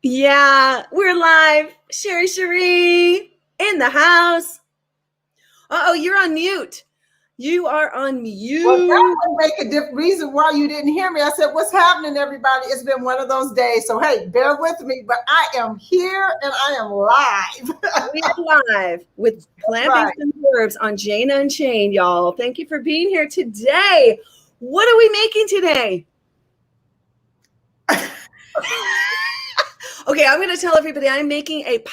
Yeah, we're live. Sherri Sheree in the house. Uh-oh, you're on mute. You are on mute. Well, that would make a different reason why you didn't hear me. I said, what's happening, everybody? It's been one of those days. So, hey, bear with me, but I am here and I am live. We are live with Plant-Based and Burbs on Jane Unchained, y'all. Thank you for being here today. What are we making today? Okay, I'm going to tell everybody I'm making a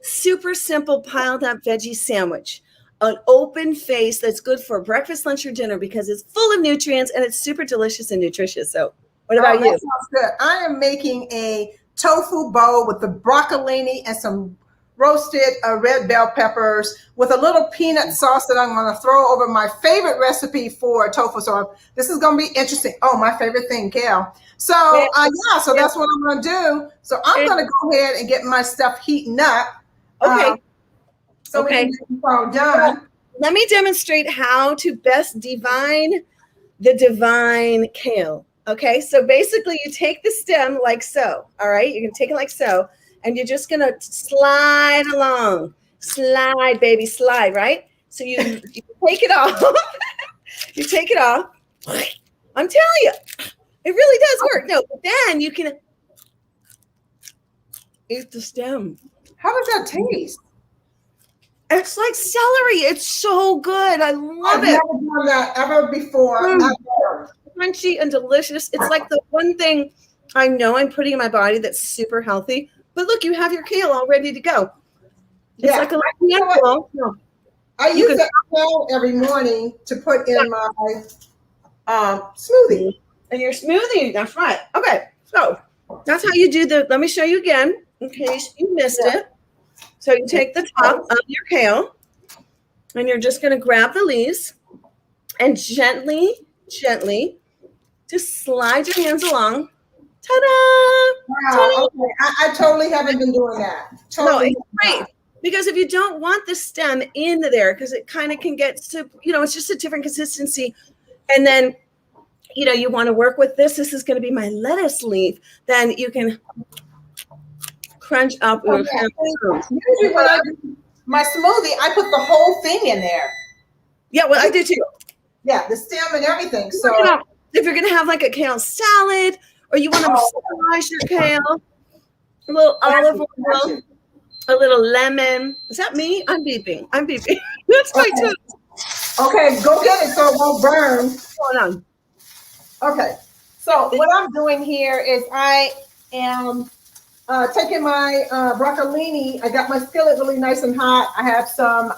super simple piled up veggie sandwich. An open face that's good for breakfast, lunch, or dinner because it's full of nutrients and it's super delicious and nutritious. So what about you? That sounds good. I am making a tofu bowl with the broccolini and some roasted red bell peppers with a little peanut sauce that I'm going to throw over my favorite recipe for tofu. So this is going to be interesting. Oh, my favorite thing, kale. So so that's what I'm going to do. So I'm going to go ahead and get my stuff heating up. Okay. So we can get it all done. Let me demonstrate how to best divine the divine kale. Okay, so basically you take the stem like so, all right? You're going to take it like so, and you're just going to slide along. Slide, baby, slide, right? So you take it off. You take it off. I'm telling you, it really does work. No, but then you can eat the stem. How does that taste? It's like celery. It's so good. I love it. I've never done that ever before. Crunchy and delicious. It's like the one thing I know I'm putting in my body that's super healthy. But look, you have your kale all ready to go. It's like a little I use that kale every morning to put in my smoothie. And your smoothie, that's right. Okay, so that's how you do let me show you again in case you missed it. So you take the top of your kale and you're just going to grab the leaves and gently just slide your hands along. Ta-da! Wow, okay. I totally haven't been doing that. No, it's great. Because if you don't want the stem in there, because it kind of can get to, it's just a different consistency. And then, you want to work with this. This is going to be my lettuce leaf. Then you can crunch up. Usually when I do my smoothie, I put the whole thing in there. Yeah, well, I do too. Yeah, the stem and everything. So if you're gonna have like a kale salad, or you want to massage your kale, a little olive oil, a little lemon. Is that me? I'm beeping. That's my tooth. Okay, go get it so it won't burn. Hold on. Okay, so what I'm doing here is I am taking my broccolini. I got my skillet really nice and hot. I have some,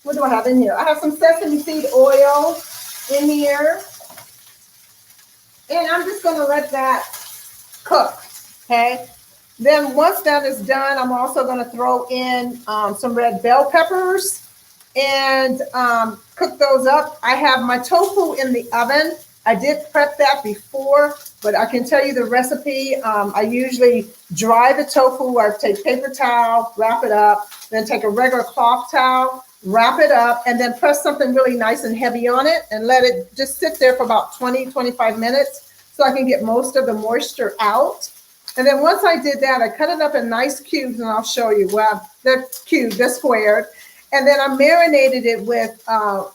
what do I have in here? I have some sesame seed oil in here. And I'm just going to let that cook, okay? Then once that is done, I'm also going to throw in some red bell peppers and cook those up. I have my tofu in the oven. I did prep that before, but I can tell you the recipe. I usually dry the tofu. I take paper towel, wrap it up, then take a regular cloth towel, wrap it up, and then press something really nice and heavy on it and let it just sit there for about 20, 25 minutes so I can get most of the moisture out. And then once I did that, I cut it up in nice cubes, and I'll show you. Well, they're cubed, they're squared. And then I marinated it with I'll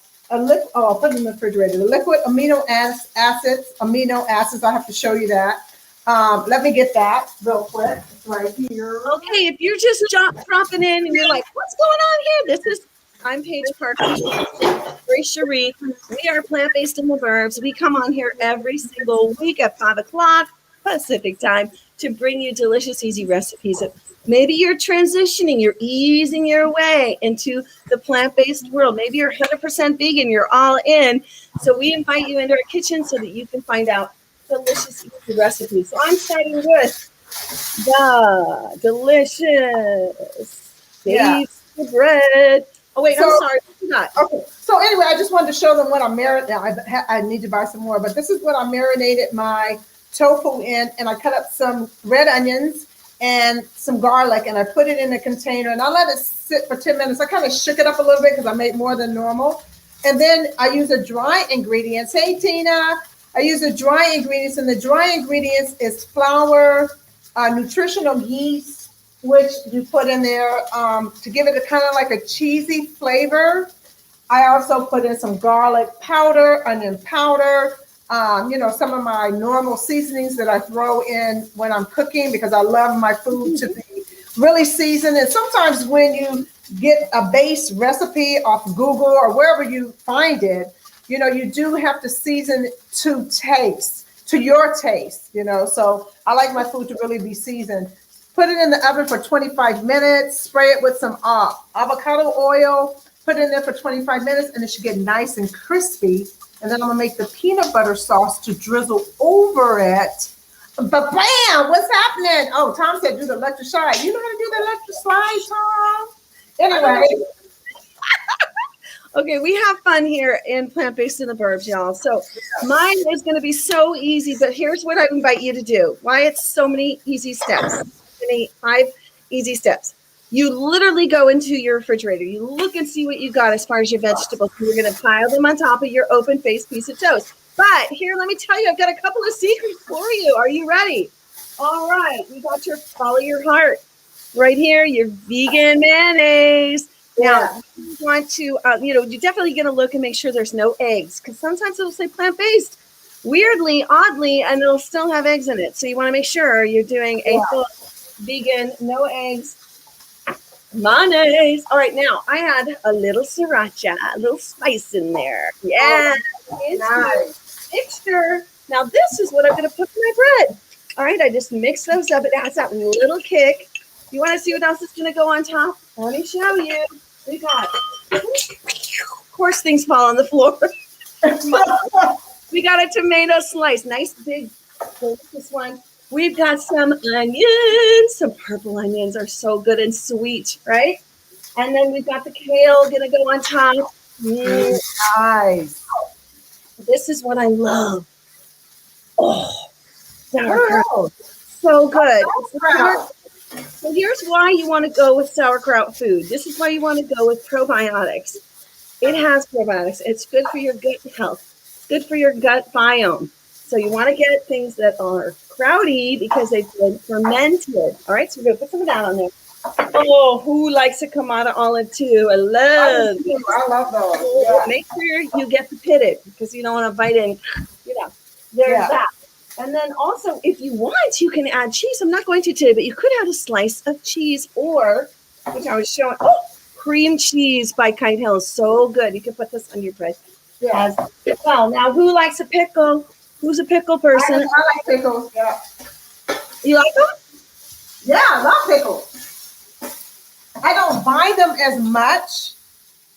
put it in the refrigerator. The liquid amino acids. I have to show you that. Let me get that real quick. It's right here. Okay, if you're just dropping in and you're like, what's going on here? I'm Paige Parker, Sherri Sheree. We are Plant-Based in the Burbs. We come on here every single week at 5 o'clock Pacific time to bring you delicious, easy recipes. Maybe you're transitioning, you're easing your way into the plant-based world. Maybe you're 100% vegan, you're all in. So we invite you into our kitchen so that you can find out delicious, easy recipes. So I'm starting with the delicious baked bread. Oh, wait, I'm sorry. Okay. So anyway, I just wanted to show them what I'm marinating. I need to buy some more, but this is what I marinated my tofu in, and I cut up some red onions and some garlic, and I put it in a container, and I let it sit for 10 minutes. I kind of shook it up a little bit because I made more than normal. And then I use a dry ingredients. Hey, Tina. I use the dry ingredients, and the dry ingredients is flour, nutritional yeast, which you put in there to give it a kind of like a cheesy flavor. I also put in some garlic powder, onion powder, some of my normal seasonings that I throw in when I'm cooking because I love my food to be really seasoned. And sometimes when you get a base recipe off Google or wherever you find it, you do have to season to your taste, So I like my food to really be seasoned. Put it in the oven for 25 minutes, spray it with some avocado oil, put it in there for 25 minutes, and it should get nice and crispy. And then I'm gonna make the peanut butter sauce to drizzle over it. But bam, what's happening? Oh, Tom said do the electric slide. You know how to do the electric slide, Tom? Anyway. Okay, we have fun here in Plant-Based in the Burbs, y'all. So mine is going to be so easy, but here's what I invite you to do. Why it's so many easy steps. 5 easy steps. You literally go into your refrigerator. You look and see what you got as far as your vegetables. You're going to pile them on top of your open-faced piece of toast. But here, let me tell you, I've got a couple of secrets for you. Are you ready? All right, you got your follow your heart. Right here, your vegan mayonnaise. Now, you want to, you're definitely going to look and make sure there's no eggs because sometimes it'll say plant-based, weirdly, oddly, and it'll still have eggs in it. So you want to make sure you're doing a full vegan, no eggs, mayonnaise. All right, now I add a little sriracha, a little spice in there. Yeah, nice mixture. Now this is what I'm going to put in my bread. All right, I just mix those up. It adds that little kick. You want to see what else is going to go on top? Let me show you. We got, of course, things fall on the floor. We got a tomato slice, nice big, delicious one. We've got some onions. Some purple onions are so good and sweet, right? And then we've got the kale going to go on top. Nice. This is what I love. Oh, sauerkraut. So good. So here's why you want to go with sauerkraut food. This is why you want to go with probiotics. It has probiotics. It's good for your gut health, good for your gut biome. So you want to get things that are crowdy because they've been fermented. All right, so we're going to put some of that on there. Oh, who likes a Kamada olive too? I love those. Yeah. Make sure you get the pitted because you don't want to bite in. There's that. And then also, if you want, you can add cheese. I'm not going to today, but you could add a slice of cheese or, which I was showing, cream cheese by Kite Hill is so good. You can put this on your bread as well. Now, who likes a pickle? Who's a pickle person? I like pickles, yeah. You like them? Yeah, I love pickles. I don't buy them as much.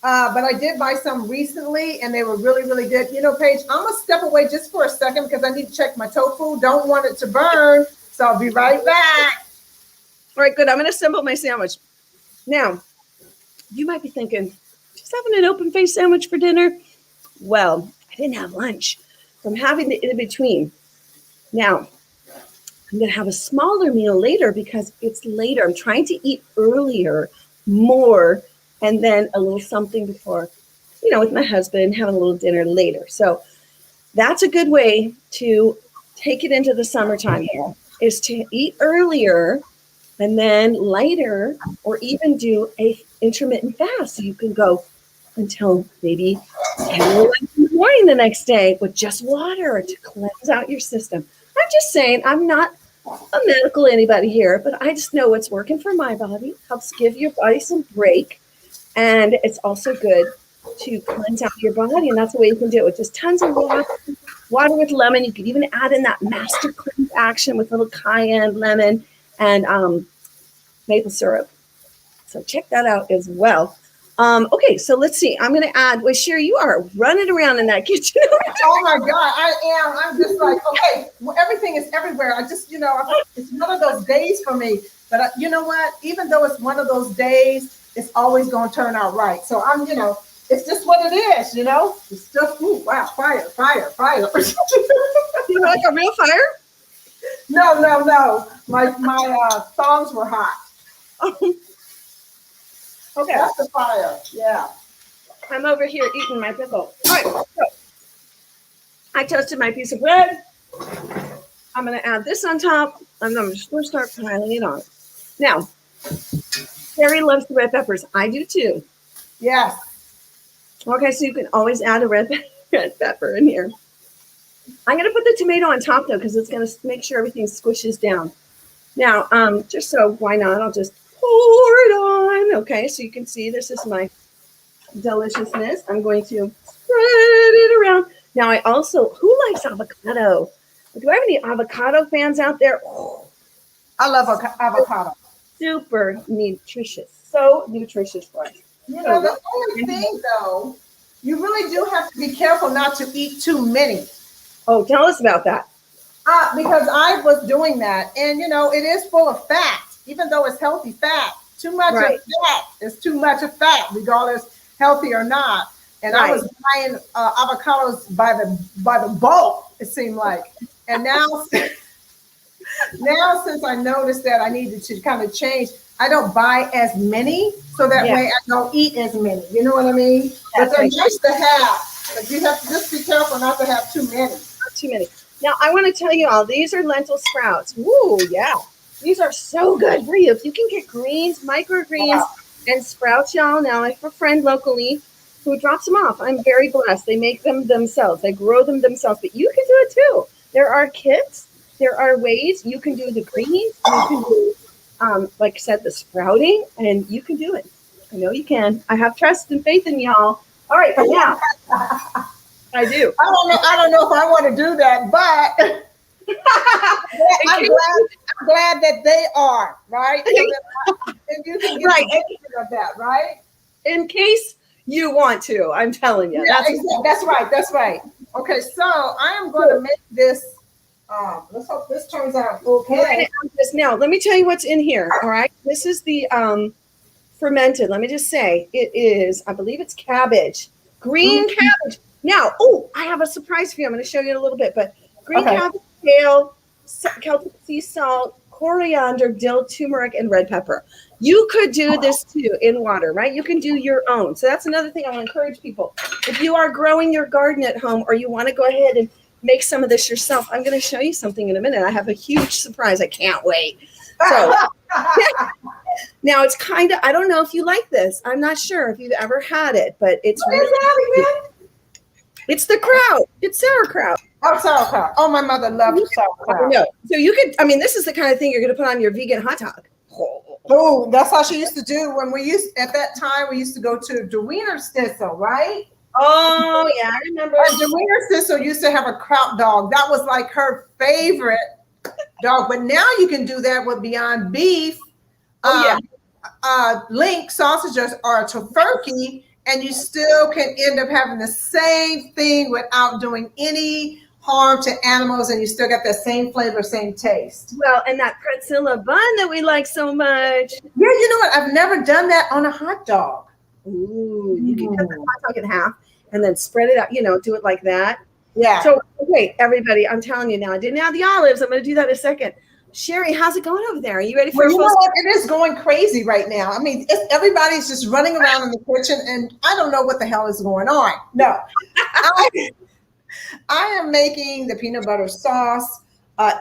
But I did buy some recently, and they were really, really good. Paige, I'm going to step away just for a second because I need to check my tofu. Don't want it to burn, so I'll be right back. All right, good. I'm going to assemble my sandwich. Now, you might be thinking, just having an open-faced sandwich for dinner? Well, I didn't have lunch, so I'm having the in-between. Now, I'm going to have a smaller meal later because it's later. I'm trying to eat earlier, more, and then a little something before, with my husband, having a little dinner later. So that's a good way to take it into the summertime here, is to eat earlier and then lighter, or even do a intermittent fast. So you can go until maybe 10 or 11 in the morning the next day with just water to cleanse out your system. I'm just saying, I'm not a medical anybody here, but I just know what's working for my body, helps give your body some break. And it's also good to cleanse out your body, and that's the way you can do it with just tons of water with lemon. You can even add in that master cleanse action with a little cayenne, lemon, and maple syrup. So check that out as well. Okay, so let's see. I'm going to add. Well, Sherri, you are running around in that kitchen. Oh my God, I am. I'm just like, okay, everything is everywhere. I just, it's one of those days for me. But you know what? Even though it's one of those days, it's always going to turn out right. So I'm, it's just what it is, It's just, wow, fire. You like a real fire? No. My thongs were hot. Okay. That's the fire. Yeah. I'm over here eating my pickle. All right. So I toasted my piece of bread. I'm going to add this on top, and I'm just going to start piling it on. Now, Sherri loves the red peppers. I do too. Yes. Okay, so you can always add a red pepper in here. I'm going to put the tomato on top, though, because it's going to make sure everything squishes down. Now, just so why not, I'll just pour it on. Okay, so you can see this is my deliciousness. I'm going to spread it around. Now, I also, who likes avocado? Do I have any avocado fans out there? Oh, I love avocado. super nutritious. So nutritious for us. You know, the only thing, though, you really do have to be careful not to eat too many. Oh, tell us about that. Because I was doing that, and you know, it is full of fat, even though it's healthy fat. Too much of fat is too much of fat, regardless healthy or not. And I was buying avocados by the bulk, it seemed like. And now, since I noticed that I needed to kind of change, I don't buy as many, so that way I don't eat as many. You know what I mean? But they're nice to have. But you have to just be careful not to have too many. Not too many. Now, I want to tell you all, these are lentil sprouts. Woo, yeah. These are so good for you. If you can get greens, microgreens, and sprouts, y'all. Now, I have a friend locally who drops them off. I'm very blessed. They make them themselves. They grow them themselves. But you can do it too. There are kits. There are ways. You can do the greens. You can do, like I said, the sprouting. And you can do it. I know you can. I have trust and faith in y'all. All right, but now. I do. I don't know if I want to do that, but I'm glad that they are, right? And you can get the benefit of that, right? In case you want to, I'm telling you. Yeah, that's right. That's right. Okay, so I am going to make this. Let's hope this turns out okay. Now, let me tell you what's in here. All right, this is the fermented. Let me just say, it is. I believe it's cabbage, green cabbage. Now, I have a surprise for you. I'm going to show you in a little bit, but green cabbage, kale, Celtic sea salt, coriander, dill, turmeric, and red pepper. You could do this too in water, right? You can do your own. So that's another thing I want to encourage people. If you are growing your garden at home or you want to go ahead and make some of this yourself, I'm going to show you something in a minute. I have a huge surprise. I can't wait. So now it's kind of, I don't know if you like this. I'm not sure if you've ever had it, but it's really it's the kraut. It's sauerkraut. Oh, sauerkraut. Oh, my mother loved sauerkraut. No. So you could, I mean, this is the kind of thing you're going to put on your vegan hot dog. Oh, that's how she used to do when at that time, we used to go to the Wiener Schnitzel, right? Oh, yeah, I remember. The Wiener Schnitzel used to have a kraut dog. That was like her favorite dog. But now you can do that with Beyond Beef, link sausages or tofurkey, and you still can end up having the same thing without doing any harm to animals, and you still got that same flavor, same taste. Well, and that pretzel bun that we like so much. Yeah, you know what? I've never done that on a hot dog. Ooh, you can cut the hot dog in half and then spread it out, do it like that. Yeah. So, wait, everybody, I'm telling you now, I didn't add the olives. I'm going to do that in a second. Sherri, how's it going over there? Are you ready for you know what? It is going crazy right now. I mean, everybody's just running around in the kitchen, and I don't know what the hell is going on. No. I am making the peanut butter sauce.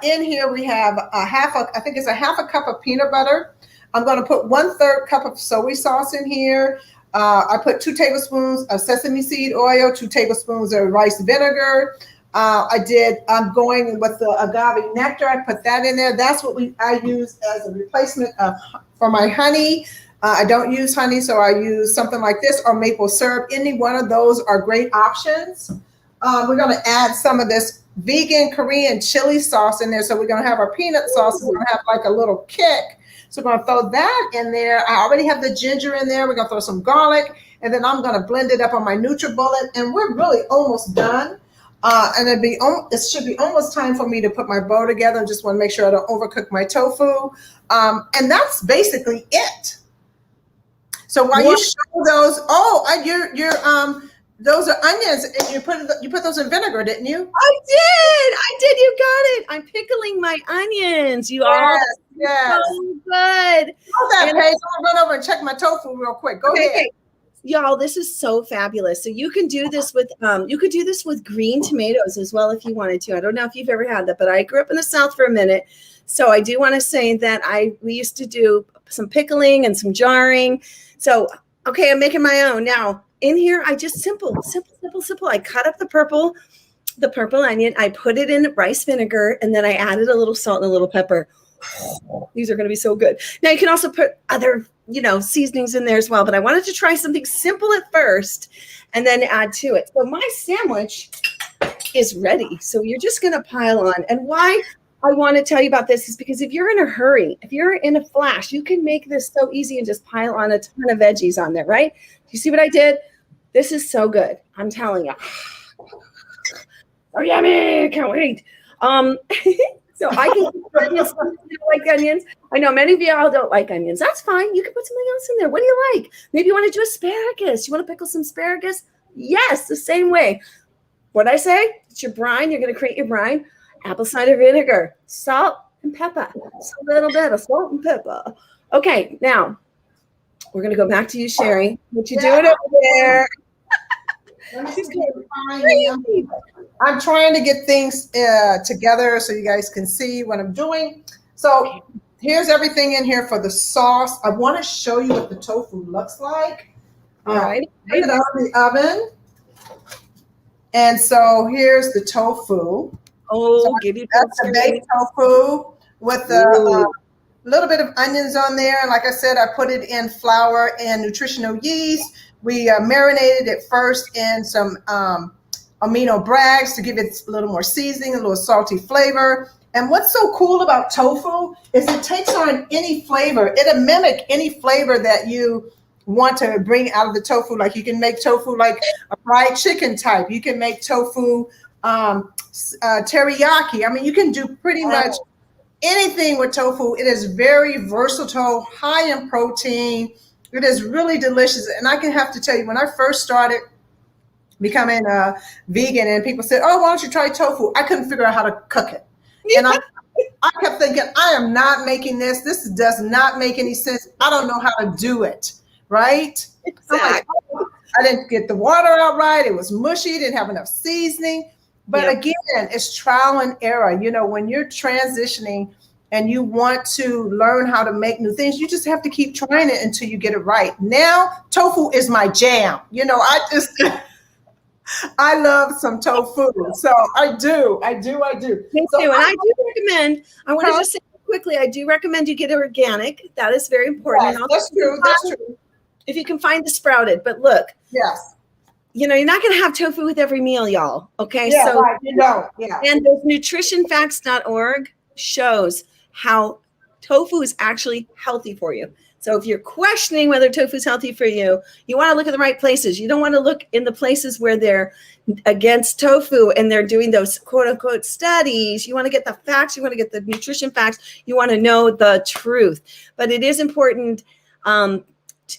In here, we have I think it's a half a cup of peanut butter. I'm going to put 1/3 cup of soy sauce in here. I put 2 tablespoons of sesame seed oil, 2 tablespoons of rice vinegar. I'm going with the agave nectar. I put that in there. That's what I use as a replacement for my honey. I don't use honey, so I use something like this or maple syrup. Any one of those are great options. We're going to add some of this vegan Korean chili sauce in there. So we're going to have our peanut sauce. We're going to have like a little kick. So we're going to throw that in there. I already have the ginger in there. We're going to throw some garlic, and then I'm going to blend it up on my NutriBullet, and we're really almost done. And it should be almost time for me to put my bowl together. I just want to make sure I don't overcook my tofu. And that's basically it. So while you show those, those are onions, and you put those in vinegar, didn't you? I did. You got it. I'm pickling my onions. Yes. So good. Hold that, Paige. I'm gonna run over and check my tofu real quick. Go ahead. Y'all, this is so fabulous. So you can do this with green tomatoes as well if you wanted to. I don't know if you've ever had that, but I grew up in the South for a minute. So I do want to say that we used to do some pickling and some jarring. So okay, I'm making my own. Now in here, I just simple. I cut up the purple onion, I put it in rice vinegar, and then I added a little salt and a little pepper. These are going to be so good. Now you can also put other, seasonings in there as well, but I wanted to try something simple at first and then add to it. So my sandwich is ready. So you're just going to pile on. And why I want to tell you about this is because if you're in a hurry, if you're in a flash, you can make this so easy and just pile on a ton of veggies on there, right? Do you see what I did? This is so good. I'm telling you. Oh, yummy. Can't wait. So I can onions. You don't like onions. I know many of y'all don't like onions. That's fine. You can put something else in there. What do you like? Maybe you want to do asparagus. You want to pickle some asparagus? Yes, the same way. What'd I say? It's your brine. You're going to create your brine. Apple cider vinegar, salt and pepper. Just a little bit of salt and pepper. Okay, now we're going to go back to you, Sherri. What you doing over there? I'm trying to get things together so you guys can see what I'm doing. So here's everything in here for the sauce. I want to show you what the tofu looks like. All right. Put it out in the oven. And so here's the tofu. Oh, so that's the baked tofu with a little bit of onions on there. And like I said, I put it in flour and nutritional yeast. We marinated it first in some amino brags to give it a little more seasoning, a little salty flavor. And what's so cool about tofu is it takes on any flavor. It'll mimic any flavor that you want to bring out of the tofu. Like you can make tofu like a fried chicken type. You can make tofu teriyaki. I mean, you can do pretty much anything with tofu. It is very versatile, high in protein. It is really delicious. And I can have to tell you, when I first started becoming a vegan and people said, oh, why don't you try tofu? I couldn't figure out how to cook it. And I kept thinking, I am not making this. This does not make any sense. I don't know how to do it. Right? Exactly. I didn't get the water out right. It was mushy. Didn't have enough seasoning. But again, it's trial and error. When you're transitioning and you want to learn how to make new things, you just have to keep trying it until you get it right. Now, tofu is my jam. I love some tofu. So I do. Me too. And I do recommend, I want to just say quickly, I do recommend you get organic. That is very important. Yes, that's true. That's true. If you can find the sprouted. But look. Yes. You're not going to have tofu with every meal, y'all. Okay. Yeah, so, right. You know, yeah. And the nutritionfacts.org shows how tofu is actually healthy for you. So if you're questioning whether tofu is healthy for you, you want to look at the right places. You don't want to look in the places where they're against tofu and they're doing those quote unquote studies. You want to get the facts. You want to get the nutrition facts. You want to know the truth. But it is important.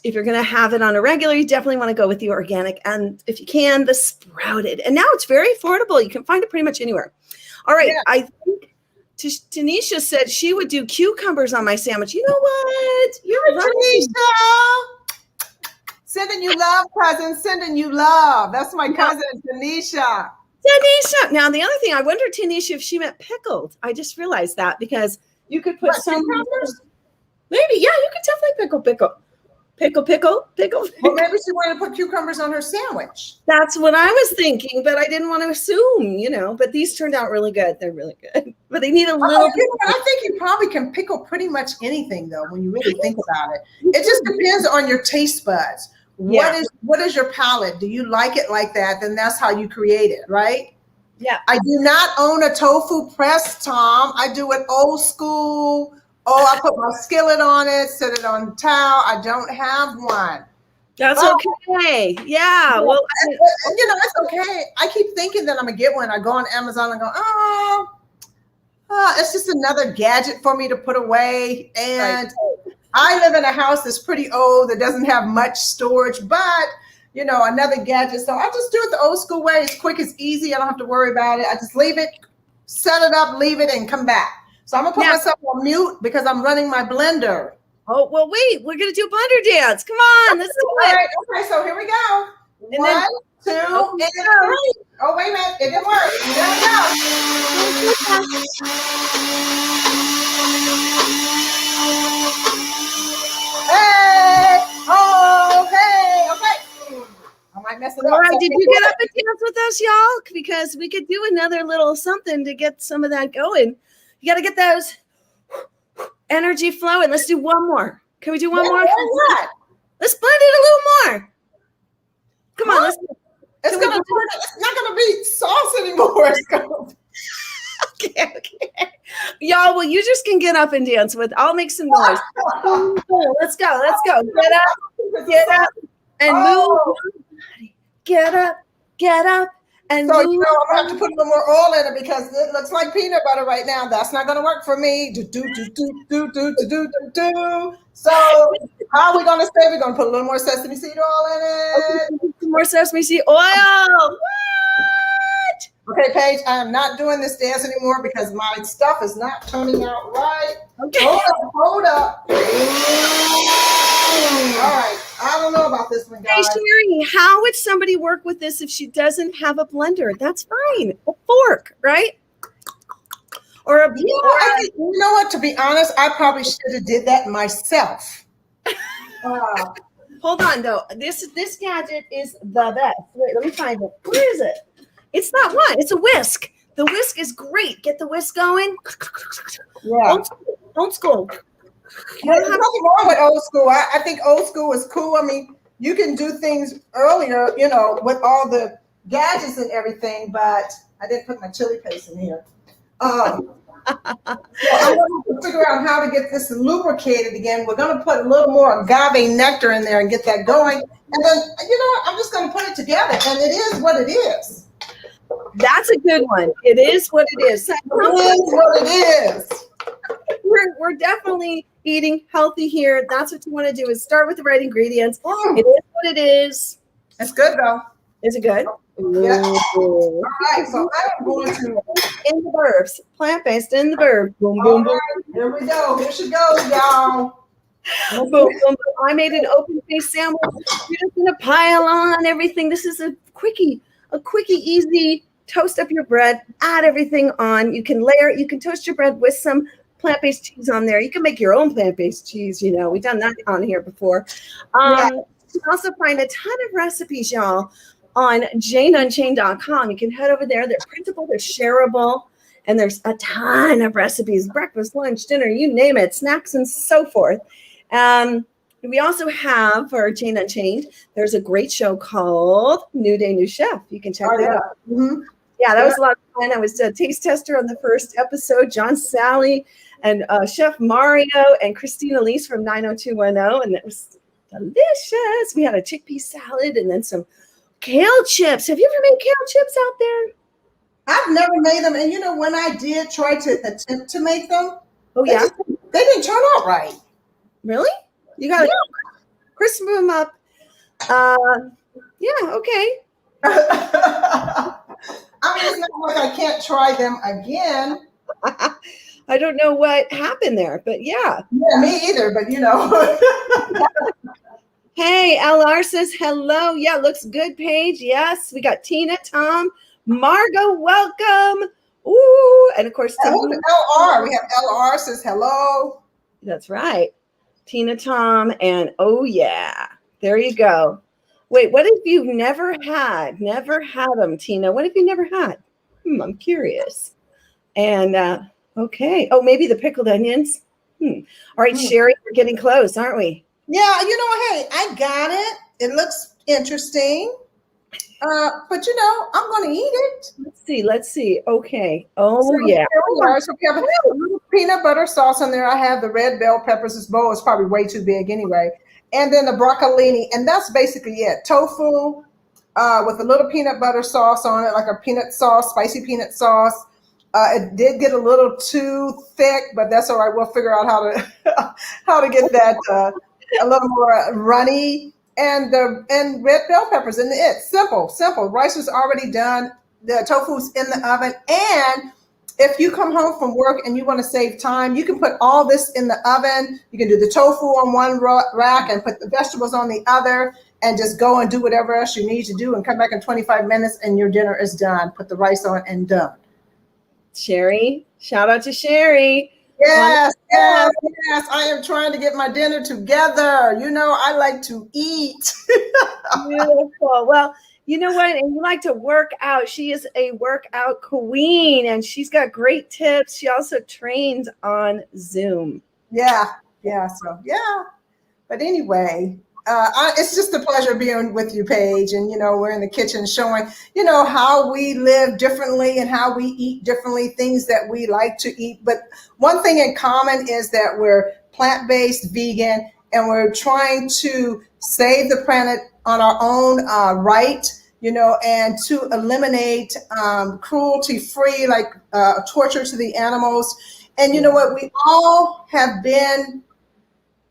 If you're going to have it on a regular, you definitely want to go with the organic. And if you can, the sprouted. And now it's very affordable. You can find it pretty much anywhere. All right. Yeah. I think Tanisha said she would do cucumbers on my sandwich. You know what? You're right. Tanisha. Sending you love, cousin. Sending you love. That's my cousin, Tanisha. Tanisha. Now, the other thing, I wonder, Tanisha, if she meant pickled. I just realized that because you could put some cucumbers. Maybe. Yeah, you could definitely pickle. Pickle. Well, maybe she wanted to put cucumbers on her sandwich. That's what I was thinking, but I didn't want to assume, but these turned out really good. They're really good, but they need a little bit. I think you probably can pickle pretty much anything though, when you really think about it. It just depends on your taste buds. What is your palate? Do you like it like that? Then that's how you create it, right? Yeah. I do not own a tofu press, Tom. I do it old school. Oh, I put my skillet on it, set it on the towel. I don't have one. That's okay. Yeah. Well, it's okay. I keep thinking that I'm going to get one. I go on Amazon and go, it's just another gadget for me to put away. And I live in a house that's pretty old that doesn't have much storage, but, another gadget. So I just do it the old school way. It's quick, it's easy. I don't have to worry about it. I just leave it, set it up, leave it, and come back. So I'm going to put myself on mute because I'm running my blender. Oh, well, wait, we're going to do a blender dance. Come on, let's do All it. right, okay, so here we go. And One, then, two, oh, and no. 3. Oh, wait a minute, it didn't work. There we go. Hey, oh, hey, okay. I might mess it up. All right, did you get up and dance with us, y'all? Because we could do another little something to get some of that going. You got to get those energy flowing. Let's do one more. Can we do one more? What? Let's blend it a little more. Come on, let's. It's not gonna be sauce anymore. It's gonna Okay. Y'all, well, you just can get up and dance with. I'll make some noise. Let's go. Let's go. Get up, and move. Get up, and so move. you know I'm gonna have to put a little more oil in it because it looks like peanut butter right now. That's not gonna work for me. So how are we gonna stay? We're gonna put a little more sesame seed oil in it. Okay, some more sesame seed oil. What? Okay, Paige, I am not doing this dance anymore because my stuff is not turning out right. Okay. Hold up. All right, I don't know about this one, guys. Hey, Sherri, how would somebody work with this if she doesn't have a blender? That's fine. A fork, right? Or a you know what? To be honest, I probably should have did that myself. Hold on, though. This gadget is the best. Wait, let me find it. Where is it? It's not one. It's a whisk. The whisk is great. Get the whisk going. Yeah. Old school. There's nothing wrong with old school. I think old school is cool. I mean, you can do things earlier, you know, with all the gadgets and everything, but I didn't put my chili paste in here. So I'm going to figure out how to get this lubricated again. We're going to put a little more agave nectar in there and get that going. And then, you know what? I'm just going to put it together, and it is what it is. That's a good one. It is what it is. It is what it is. We're definitely eating healthy here. That's what you want to do is start with the right ingredients. It is what it is. It's good, though. Is it good? Yeah. All right, so I'm going to in the burbs, plant-based in the burbs. Boom, boom, boom. Here we go. Here she goes, y'all. Boom, boom, boom. I made an open-faced sandwich. You're just gonna pile on everything. This is a quickie, easy. Toast up your bread. Add everything on. You can layer it. You can toast your bread with some plant-based cheese on there. You can make your own plant-based cheese. You know, we've done that on here before. You can also find a ton of recipes, y'all, on janeunchained.com. You can head over there. They're printable, they're shareable, and there's a ton of recipes, breakfast, lunch, dinner, you name it, snacks and so forth. We also have for Jane Unchained, there's a great show called New Day, New Chef. You can check that out. Mm-hmm. Yeah, that was a lot of fun. I was a taste tester on the first episode, John Sally and Chef Mario and Christina Leese from 90210, and it was delicious. We had a chickpea salad and then some kale chips. Have you ever made kale chips out there? I've never made them. And you know, when I did try to attempt to make them, they didn't turn out right. Really? You got to crisp them up. Yeah, okay. I mean, it's not like I can't try them again. I don't know what happened there, but yeah. Yeah, me either, but you know. Hey, LR says hello. Yeah, looks good, Paige. Yes, we got Tina, Tom, Margot, welcome. Ooh, and of course, LR. We have LR says hello. That's right. Tina, Tom, and oh yeah, there you go. Wait, what if you've never had them, Tina? What if you never had? I'm curious. And okay. Oh, maybe the pickled onions. All right, Sherri, we're getting close, aren't we? Yeah, you know, hey, I got it. It looks interesting. But you know, I'm going to eat it. Let's see. Okay. Oh, so yeah. So we have a little peanut butter sauce on there. I have the red bell peppers. This bowl is probably way too big anyway. And then the broccolini. And that's basically it. Tofu with a little peanut butter sauce on it, like a peanut sauce, spicy peanut sauce. It did get a little too thick, but that's all right. We'll figure out how to get that a little more runny. And red bell peppers, and it's simple. Rice was already done. The tofu's in the oven, and if you come home from work and you want to save time, you can put all this in the oven. You can do the tofu on one rack and put the vegetables on the other and just go and do whatever else you need to do and come back in 25 minutes and your dinner is done. Put the rice on and done. Sherri, shout out to Sherri. Yes, yes, yes. I am trying to get my dinner together. You know, I like to eat. Beautiful. Well, you know what? And you like to work out. She is a workout queen and she's got great tips. She also trains on Zoom. Yeah. So, yeah. But anyway, it's just a pleasure being with you, Paige. And, you know, we're in the kitchen showing, you know, how we live differently and how we eat differently, things that we like to eat. But one thing in common is that we're plant-based, vegan, and we're trying to save the planet on our own right, you know, and to eliminate cruelty-free, like torture to the animals. And you know what? We all have been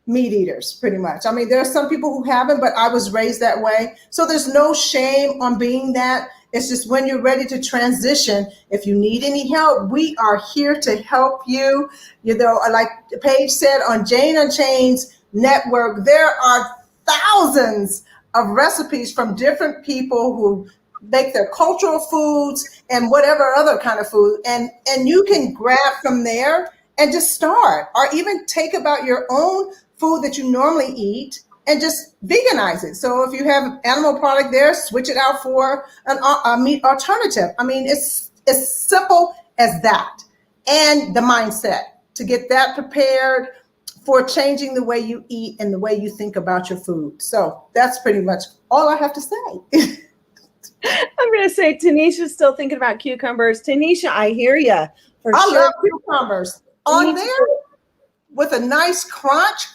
meat eaters, pretty much. I mean, there are some people who haven't, but I was raised that way. So there's no shame on being that. It's just when you're ready to transition, if you need any help, we are here to help you. You know, like Paige said, on Jane Unchained's network, there are thousands of recipes from different people who make their cultural foods and whatever other kind of food. And you can grab from there and just start, or even take about your own food that you normally eat and just veganize it. So if you have animal product there, switch it out for a meat alternative. I mean, it's as simple as that. And the mindset to get that prepared for changing the way you eat and the way you think about your food. So that's pretty much all I have to say. I'm going to say Tanisha's still thinking about cucumbers. Tanisha, I hear you. I love cucumbers on there with a nice crunch.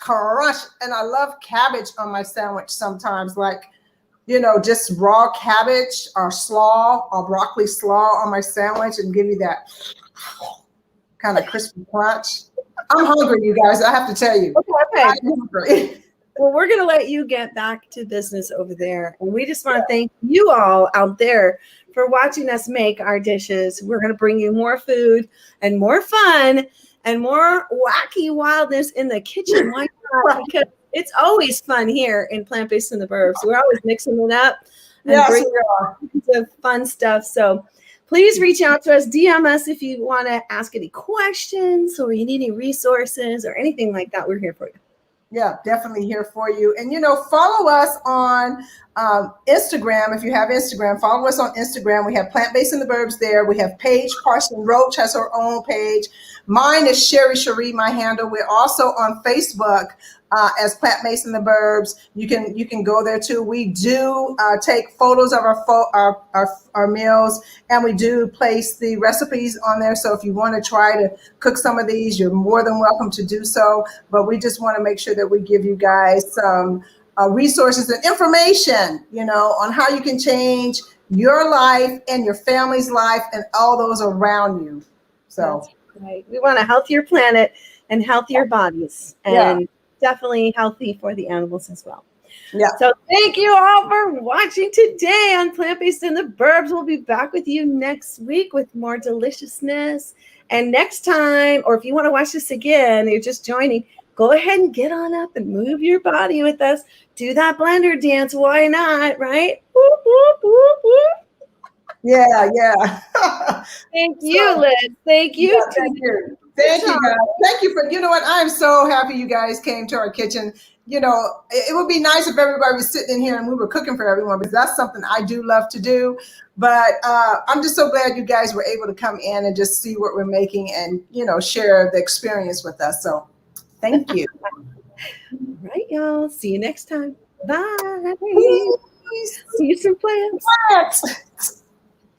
And I love cabbage on my sandwich sometimes, like, you know, just raw cabbage or slaw or broccoli slaw on my sandwich and give you that kind of crispy crunch. I'm hungry, you guys. I have to tell you. Okay. I'm hungry. Well, we're going to let you get back to business over there. And we just want to thank you all out there for watching us make our dishes. We're going to bring you more food and more fun and more wacky wildness in the kitchen. Why not? Because it's always fun here in Plant-Based in the Burbs. We're always mixing it up and bringing the fun stuff. So please reach out to us. DM us if you want to ask any questions or you need any resources or anything like that. We're here for you. Yeah, definitely here for you. And, you know, follow us on Instagram. If you have Instagram, follow us on Instagram. We have Plant-Based in the Burbs there. We have Paige Parson Roach has her own page. Mine is Sherri Sheree, my handle. We're also on Facebook as Plant-Based in the Burbs. You can go there too. We do take photos of our meals, and we do place the recipes on there. So if you want to try to cook some of these, you're more than welcome to do so. But we just want to make sure that we give you guys some resources and information, you know, on how you can change your life and your family's life and all those around you. So that's right. We want a healthier planet and healthier bodies, and definitely healthy for the animals as well. Yeah. So thank you all for watching today on Plant-Based in the Burbs. We'll be back with you next week with more deliciousness. And next time, or if you want to watch this again, you're just joining, go ahead and get on up and move your body with us. Do that blender dance. Why not? Right? Whoop, whoop, whoop, whoop. Yeah. Thank you, Liz. Thank you. Yeah, thank you. Thank you, guys. Thank you for, you know what? I'm so happy you guys came to our kitchen. You know, it would be nice if everybody was sitting in here and we were cooking for everyone, because that's something I do love to do. But I'm just so glad you guys were able to come in and just see what we're making and, you know, share the experience with us. So thank you. All right, y'all. See you next time. Bye. See you some plants.